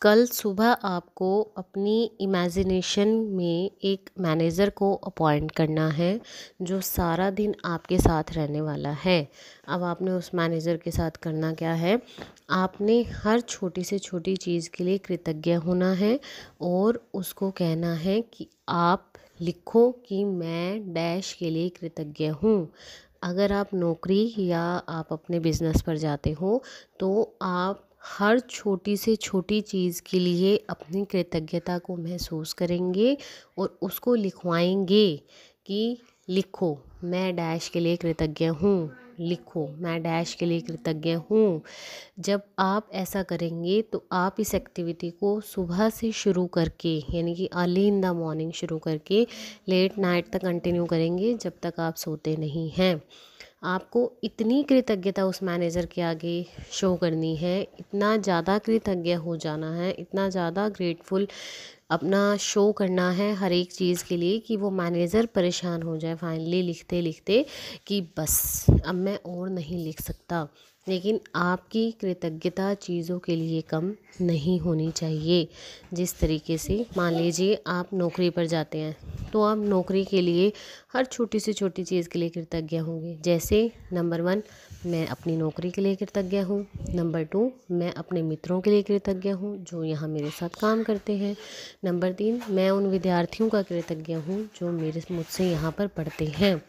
कल सुबह आपको अपनी इमेजिनेशन में एक मैनेजर को अपॉइंट करना है जो सारा दिन आपके साथ रहने वाला है। अब आपने उस मैनेजर के साथ करना क्या है, आपने हर छोटी से छोटी चीज़ के लिए कृतज्ञ होना है और उसको कहना है कि आप लिखो कि मैं डैश के लिए कृतज्ञ हूँ। अगर आप नौकरी या आप अपने बिजनेस पर जाते हो तो आप हर छोटी से छोटी चीज़ के लिए अपनी कृतज्ञता को महसूस करेंगे और उसको लिखवाएंगे कि लिखो मैं डैश के लिए कृतज्ञ हूँ, लिखो मैं डैश के लिए कृतज्ञ हूँ। जब आप ऐसा करेंगे तो आप इस एक्टिविटी को सुबह से शुरू करके यानी कि अर्ली इन द मॉर्निंग शुरू करके लेट नाइट तक कंटिन्यू करेंगे जब तक आप सोते नहीं हैं। आपको इतनी कृतज्ञता उस मैनेजर के आगे शो करनी है, इतना ज़्यादा कृतज्ञ हो जाना है, इतना ज़्यादा ग्रेटफुल अपना शो करना है हर एक चीज़ के लिए कि वो मैनेजर परेशान हो जाए फाइनली लिखते लिखते कि बस अब मैं और नहीं लिख सकता। लेकिन आपकी कृतज्ञता चीज़ों के लिए कम नहीं होनी चाहिए। जिस तरीके से मान लीजिए आप नौकरी पर जाते हैं तो आप नौकरी के लिए हर छोटी से छोटी चीज़ के लिए कृतज्ञ होंगे। जैसे नंबर 1 मैं अपनी नौकरी के लिए कृतज्ञ हूँ, नंबर 2 मैं अपने मित्रों के लिए कृतज्ञ हूँ जो यहाँ मेरे साथ काम करते हैं, नंबर 3 मैं उन विद्यार्थियों का कृतज्ञ हूँ जो मुझसे यहाँ पर पढ़ते हैं,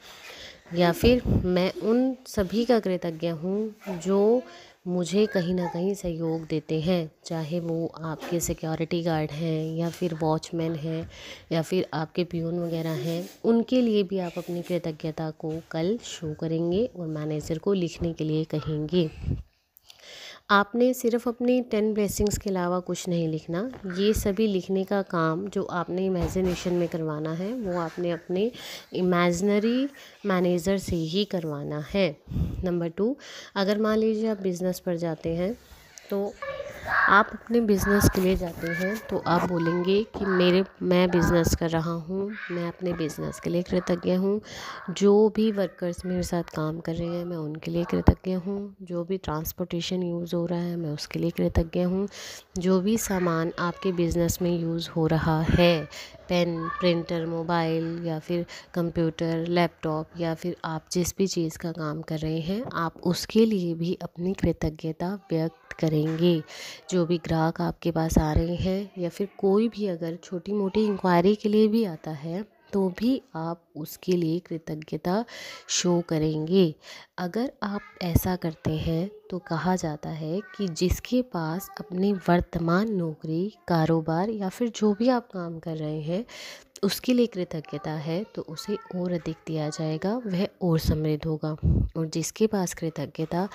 या फिर मैं उन सभी का कृतज्ञ हूँ जो मुझे कहीं ना कहीं सहयोग देते हैं, चाहे वो आपके सिक्योरिटी गार्ड हैं या फिर वॉचमैन हैं या फिर आपके पियून वगैरह हैं। उनके लिए भी आप अपनी कृतज्ञता को कल शो करेंगे और मैनेजर को लिखने के लिए कहेंगे। आपने सिर्फ अपनी 10 ब्लेसिंग्स के अलावा कुछ नहीं लिखना। ये सभी लिखने का काम जो आपने इमेजिनेशन में करवाना है वो आपने अपने इमेजिनरी मैनेजर से ही करवाना है। नंबर 2, अगर मान लीजिए आप बिज़नेस पर जाते हैं तो आप अपने बिज़नेस के लिए जाते हैं तो आप बोलेंगे कि मैं बिज़नेस कर रहा हूँ, मैं अपने बिज़नेस के लिए कृतज्ञ हूँ, जो भी वर्कर्स मेरे साथ काम कर रहे हैं मैं उनके लिए कृतज्ञ हूँ, जो भी ट्रांसपोर्टेशन यूज़ हो रहा है मैं उसके लिए कृतज्ञ हूँ, जो भी सामान आपके बिज़नेस में यूज़ हो रहा है, पेन, प्रिंटर, मोबाइल या फिर कंप्यूटर, लैपटॉप या फिर आप जिस भी चीज़ का काम कर रहे हैं आप उसके लिए भी अपनी कृतज्ञता व्यक्त करेंगे। जो भी ग्राहक आपके पास आ रहे हैं या फिर कोई भी अगर छोटी मोटी इंक्वायरी के लिए भी आता है तो भी आप उसके लिए कृतज्ञता शो करेंगे। अगर आप ऐसा करते हैं तो कहा जाता है कि जिसके पास अपनी वर्तमान नौकरी, कारोबार या फिर जो भी आप काम कर रहे हैं उसके लिए कृतज्ञता है तो उसे और अधिक दिया जाएगा, वह और समृद्ध होगा। और जिसके पास कृतज्ञता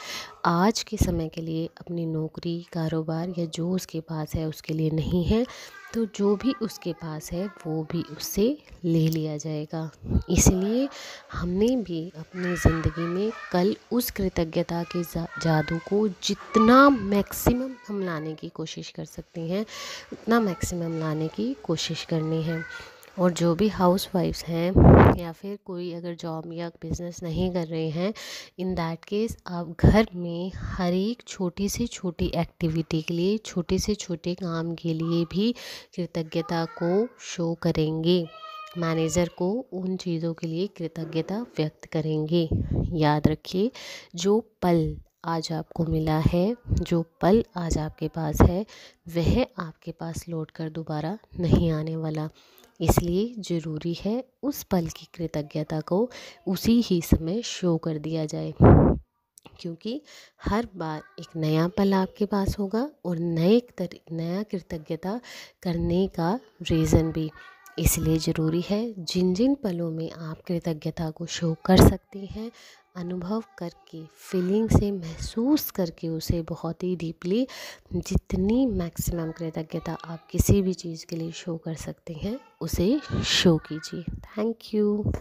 आज के समय के लिए अपनी नौकरी, कारोबार या जो उसके पास है उसके लिए नहीं है तो जो भी उसके पास है वो भी उससे ले लिया जाएगा। इसलिए हमने भी अपनी ज़िंदगी में कल उस कृतज्ञता के जादू को जितना मैक्सिमम हम लाने की कोशिश कर सकते हैं उतना मैक्सिमम लाने की कोशिश करनी है। और जो भी हाउस वाइफ्स हैं या फिर कोई अगर जॉब या बिज़नेस नहीं कर रहे हैं, इन दैट केस आप घर में हर एक छोटी से छोटी एक्टिविटी के लिए, छोटे से छोटे काम के लिए भी कृतज्ञता को शो करेंगे। मैनेजर को उन चीज़ों के लिए कृतज्ञता व्यक्त करेंगे। याद रखिए, जो पल आज आपको मिला है, जो पल आज आपके पास है, वह आपके पास लौट कर दोबारा नहीं आने वाला। इसलिए ज़रूरी है उस पल की कृतज्ञता को उसी ही समय शो कर दिया जाए, क्योंकि हर बार एक नया पल आपके पास होगा और नया कृतज्ञता करने का रीज़न भी। इसलिए ज़रूरी है जिन जिन पलों में आप कृतज्ञता को शो कर सकते हैं, अनुभव करके, फीलिंग से महसूस करके उसे बहुत ही डीपली, जितनी मैक्सिमम कृतज्ञता आप किसी भी चीज़ के लिए शो कर सकते हैं उसे शो कीजिए। Thank you.